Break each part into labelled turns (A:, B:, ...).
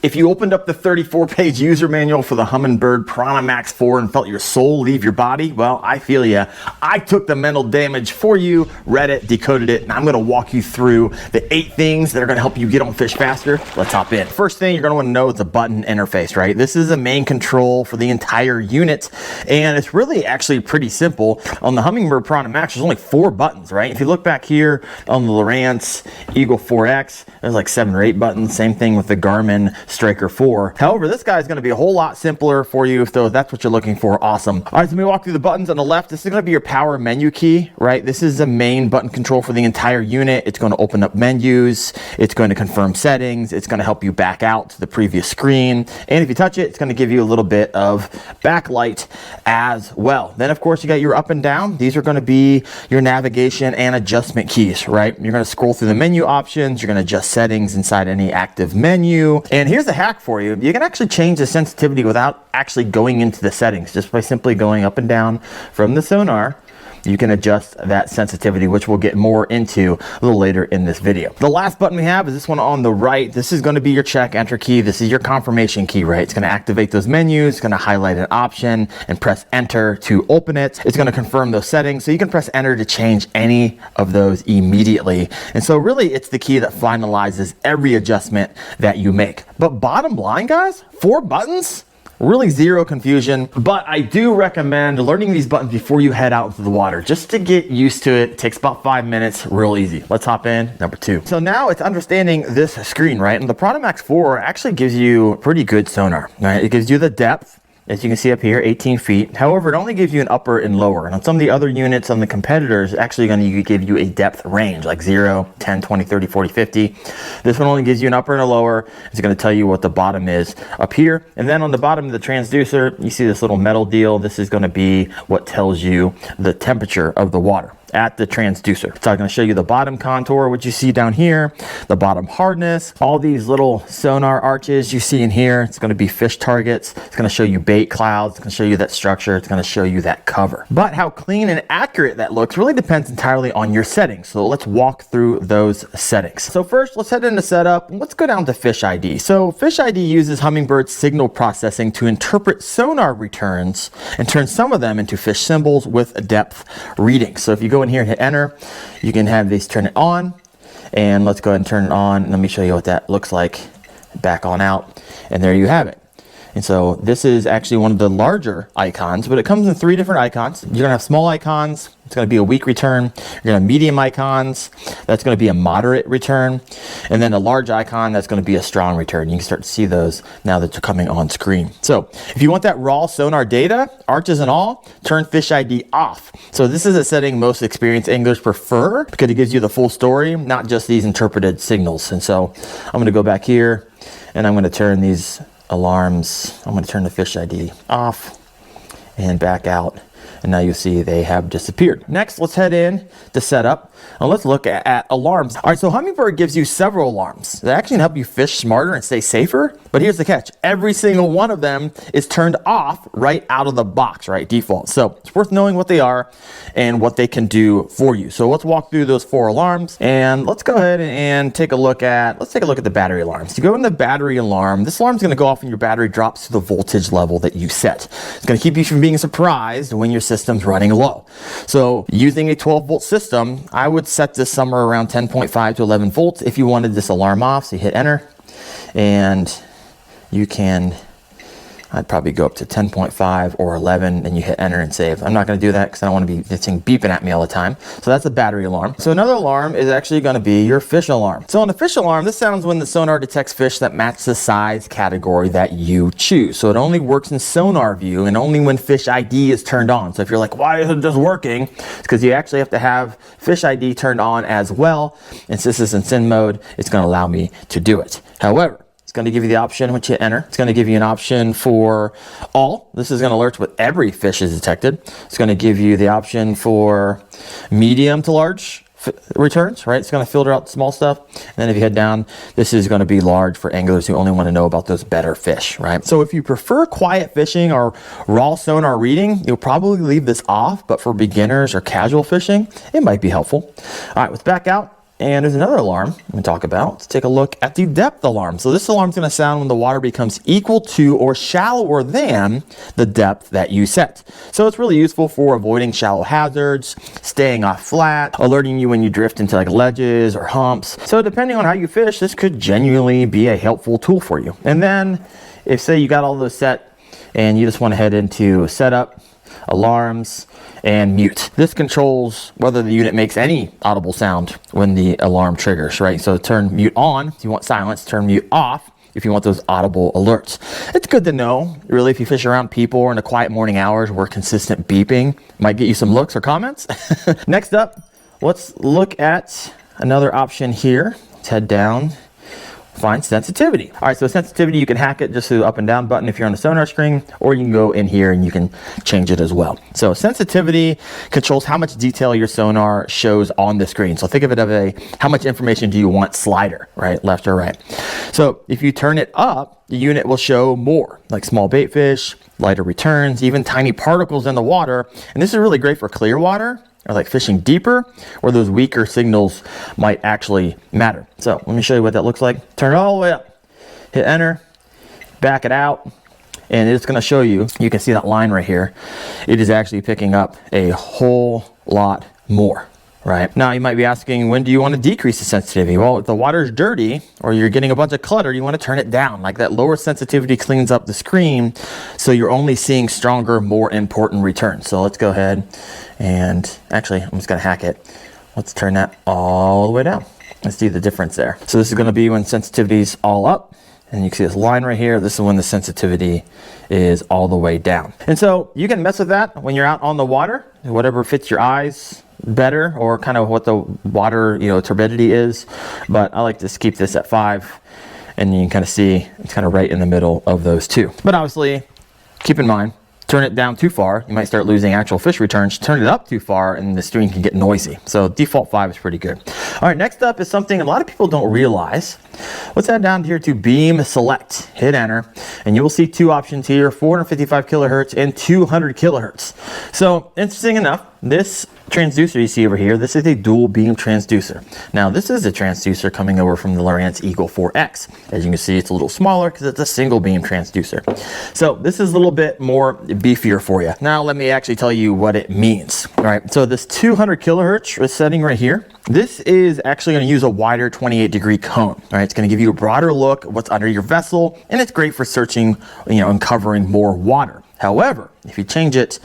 A: If you opened up the 34-page user manual for the Humminbird PiranhaMAX 4 and felt your soul leave your body, well, I feel ya. I took the mental damage for you, read it, decoded it, and I'm gonna walk you through the 8 things that are gonna help you get on fish faster. Let's hop in. First thing you're gonna wanna know is the button interface, right? This is the main control for the entire unit, and it's really actually pretty simple. On the Humminbird PiranhaMAX, there's only 4 buttons, right? If you look back here on the Lowrance Eagle 4X, there's like 7 or 8 buttons. Same thing with the Garmin Striker 4. However, this guy is going to be a whole lot simpler for you, so if that's what you're looking for, awesome. All right, so let me walk through the buttons on the left. This is going to be your power menu key, right? This is the main button control for the entire unit. It's going to open up menus. It's going to confirm settings. It's going to help you back out to the previous screen. And if you touch it, it's going to give you a little bit of backlight as well. Then, of course, you got your up and down. These are going to be your navigation and adjustment keys, right? You're going to scroll through the menu options. You're going to adjust settings inside any active menu. And here's a hack for you. You can actually change the sensitivity without actually going into the settings. Just by simply going up and down from the Sonar, you can adjust that sensitivity, which we'll get more into a little later in this video. The last button we have is this one on the right. This is going to be your check enter key. This is your confirmation key, right? It's going to activate those menus. It's going to highlight an option and press enter to open it. It's going to confirm those settings. So you can press enter to change any of those immediately. And so really it's the key that finalizes every adjustment that you make. But bottom line, guys, 4 buttons? Really zero confusion, but I do recommend learning these buttons before you head out into the water, just to get used to it. It takes about 5 minutes, real easy. Let's hop in, number 2. So now it's understanding this screen, right? And the PiranhaMAX 4 actually gives you pretty good sonar, right? It gives you the depth. As you can see up here, 18 feet. However, it only gives you an upper and lower. And on some of the other units on the competitors, it's actually going to give you a depth range, like 0, 10, 20, 30, 40, 50. This one only gives you an upper and a lower. It's going to tell you what the bottom is up here. And then on the bottom of the transducer, you see this little metal deal. This is going to be what tells you the temperature of the water at the transducer. So I'm going to show you the bottom contour, which you see down here, the bottom hardness, all these little sonar arches you see in here. It's going to be fish targets. It's going to show you bait clouds. It's going to show you that structure. It's going to show you that cover. But how clean and accurate that looks really depends entirely on your settings. So let's walk through those settings. So first, let's head into setup. Let's go down to Fish ID. So Fish ID uses Hummingbird's signal processing to interpret sonar returns and turn some of them into fish symbols with depth readings. So if you go in here and hit enter, you can have these turn it on, and let's go ahead and turn it on. Let me show you what that looks like. Back on out, and there you have it. And so this is actually one of the larger icons, but it comes in 3 different icons. You're gonna have small icons. It's going to be a weak return. You're going to have medium icons. That's going to be a moderate return. And then a large icon, that's going to be a strong return. You can start to see those now that they're coming on screen. So if you want that raw sonar data, arches and all, turn Fish ID off. So this is a setting most experienced anglers prefer because it gives you the full story, not just these interpreted signals. And so I'm going to go back here and I'm going to turn these alarms. I'm going to turn the Fish ID off and back out. And now you see they have disappeared. Next, let's head in to setup and let's look at alarms. All right, so Humminbird gives you several alarms that actually can help you fish smarter and stay safer. But here's the catch. Every single one of them is turned off right out of the box, right? Default. So it's worth knowing what they are and what they can do for you. So let's walk through those 4 alarms and let's go ahead and take a look at the battery alarms. You go in the battery alarm, this alarm is going to go off when your battery drops to the voltage level that you set. It's going to keep you from being surprised when your system's running low. So using a 12-volt system, I would set this somewhere around 10.5 to 11 volts if you wanted this alarm off. So you hit enter and you can, I'd probably go up to 10.5 or 11 and you hit enter and save. I'm not going to do that because I don't want to be this thing beeping at me all the time. So that's a battery alarm. So another alarm is actually going to be your fish alarm. So on the fish alarm, this sounds when the sonar detects fish that match the size category that you choose. So it only works in sonar view and only when Fish ID is turned on. So if you're like, why isn't this working? It's because you actually have to have Fish ID turned on as well. And since this is in SIN mode, it's going to allow me to do it. However, it's going to give you the option once you enter. It's going to give you an option for all. This is going to alert with every fish is detected. It's going to give you the option for medium to large returns, right? It's going to filter out small stuff. And then if you head down, this is going to be large for anglers who only want to know about those better fish, right? So if you prefer quiet fishing or raw sonar reading, you'll probably leave this off, but for beginners or casual fishing, it might be helpful. All right, let's back out And there's another alarm I'm going to talk about. Let's take a look at the depth alarm. So this alarm is going to sound when the water becomes equal to or shallower than the depth that you set. So it's really useful for avoiding shallow hazards, staying off flat, alerting you when you drift into like ledges or humps. So depending on how you fish, this could genuinely be a helpful tool for you. And then if say you got all those set and you just want to head into setup, alarms, and mute. This controls whether the unit makes any audible sound when the alarm triggers, right? So turn mute on if you want silence, turn mute off if you want those audible alerts. It's good to know, really, if you fish around people or in the quiet morning hours where consistent beeping might get you some looks or comments. Next up, let's look at another option here. Let's head down. Find sensitivity. All right, so sensitivity, you can hack it just through the up and down button if you're on the Sonar screen, or you can go in here and you can change it as well. So sensitivity controls how much detail your sonar shows on the screen. So think of it as a how much information do you want slider, right? Left or right. So if you turn it up, the unit will show more, like small bait fish, lighter returns, even tiny particles in the water. And this is really great for clear water, or like fishing deeper, where those weaker signals might actually matter. So let me show you what that looks like. Turn it all the way up, hit enter, back it out, and it's gonna show you, you can see that line right here. It is actually picking up a whole lot more. Right. Now you might be asking, when do you want to decrease the sensitivity? Well, if the water's dirty or you're getting a bunch of clutter, you want to turn it down. Like that lower sensitivity cleans up the screen, so you're only seeing stronger, more important returns. So let's go ahead and actually, I'm just going to hack it. Let's turn that all the way down. Let's see the difference there. So this is going to be when sensitivity's all up. And you can see this line right here. This is when the sensitivity is all the way down. And so you can mess with that when you're out on the water, whatever fits your eyes better, or kind of what the water, turbidity is. But I like to keep this at 5, and you can kind of see it's kind of right in the middle of those two. But obviously, keep in mind, turn it down too far, you might start losing actual fish returns. Turn it up too far and the stream can get noisy. So default 5 is pretty good. All right, next up is something a lot of people don't realize. Let's head down here to beam select, hit enter, and you will see two options here, 455 kilohertz and 200 kilohertz. So interesting enough, this transducer you see over here, this is a dual beam transducer. Now this is a transducer coming over from the Lowrance Eagle 4X. As you can see, it's a little smaller because it's a single beam transducer. So this is a little bit more beefier for you. Now let me actually tell you what it means. All right, so this 200 kilohertz setting right here, this is actually going to use a wider 28-degree cone. All right, it's going to give you a broader look at what's under your vessel, and it's great for searching, and covering more water. However, if you change it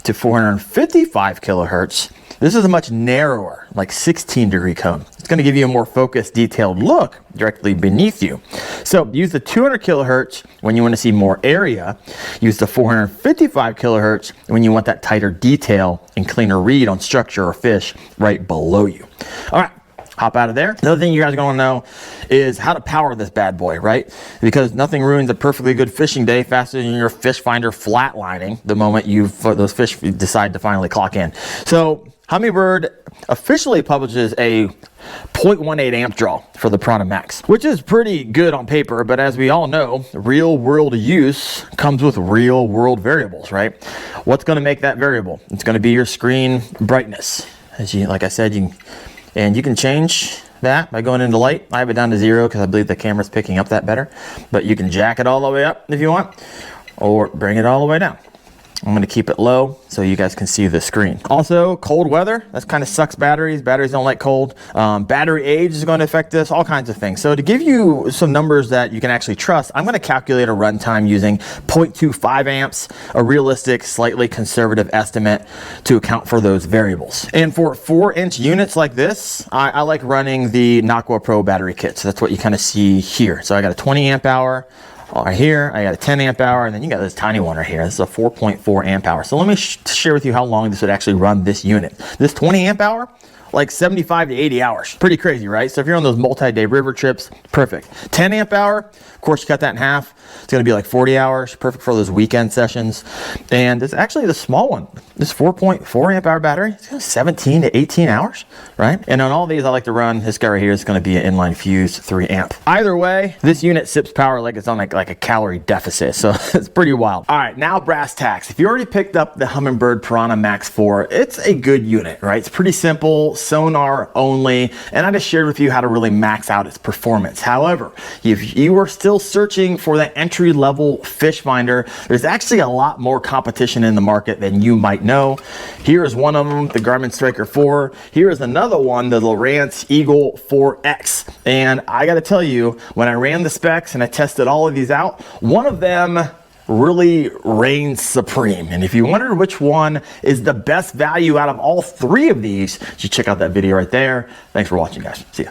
A: to 455 kilohertz, this is a much narrower, like 16-degree cone. It's going to give you a more focused, detailed look directly beneath you. So use the 200 kilohertz when you want to see more area. Use the 455 kilohertz when you want that tighter detail and cleaner read on structure or fish right below you. All right. Hop out of there. Another thing you guys are going to know is how to power this bad boy, right? Because nothing ruins a perfectly good fishing day faster than your fish finder flatlining the moment those fish decide to finally clock in. So Humminbird officially publishes a 0.18 amp draw for the PiranhaMAX, which is pretty good on paper, but as we all know, real world use comes with real world variables, right? What's going to make that variable? It's going to be your screen brightness. Like I said, you can change that by going into light. I have it down to 0 because I believe the camera's picking up that better, but you can jack it all the way up if you want, or bring it all the way down. I'm going to keep it low so you guys can see the screen. Also, cold weather, that kind of sucks batteries. Batteries don't like cold. Battery age is going to affect this, all kinds of things. So to give you some numbers that you can actually trust, I'm going to calculate a runtime using 0.25 amps, a realistic, slightly conservative estimate to account for those variables. And for 4-inch units like this, I like running the Aqua Pro battery kit. So that's what you kind of see here. So I got a 20 amp hour. Right here, I got a 10 amp hour, and then you got this tiny one right here. This is a 4.4 amp hour. So let me share with you how long this would actually run this unit. This 20 amp hour, like 75 to 80 hours. Pretty crazy, right? So if you're on those multi-day river trips, perfect. 10 amp hour, of course, you cut that in half. It's gonna be like 40 hours, perfect for those weekend sessions. And it's actually the small one. This 4.4 amp hour battery, it's got 17 to 18 hours, right? And on all these, I like to run, this guy right here is gonna be an inline fuse 3 amp. Either way, this unit sips power like it's on like a calorie deficit. So it's pretty wild. All right, now brass tacks. If you already picked up the Humminbird PiranhaMAX 4, it's a good unit, right? It's pretty simple, Sonar only, and I just shared with you how to really max out its performance. However, if you are still searching for the entry-level fish finder, there's actually a lot more competition in the market than you might know. Here is one of them, the Garmin Striker 4. Here is another one, the Lowrance Eagle 4X. And I gotta tell you, when I ran the specs and I tested all of these out, one of them really reigns supreme. And if you wondered which one is the best value out of all three of these, you should check out that video right there. Thanks for watching, guys. See ya.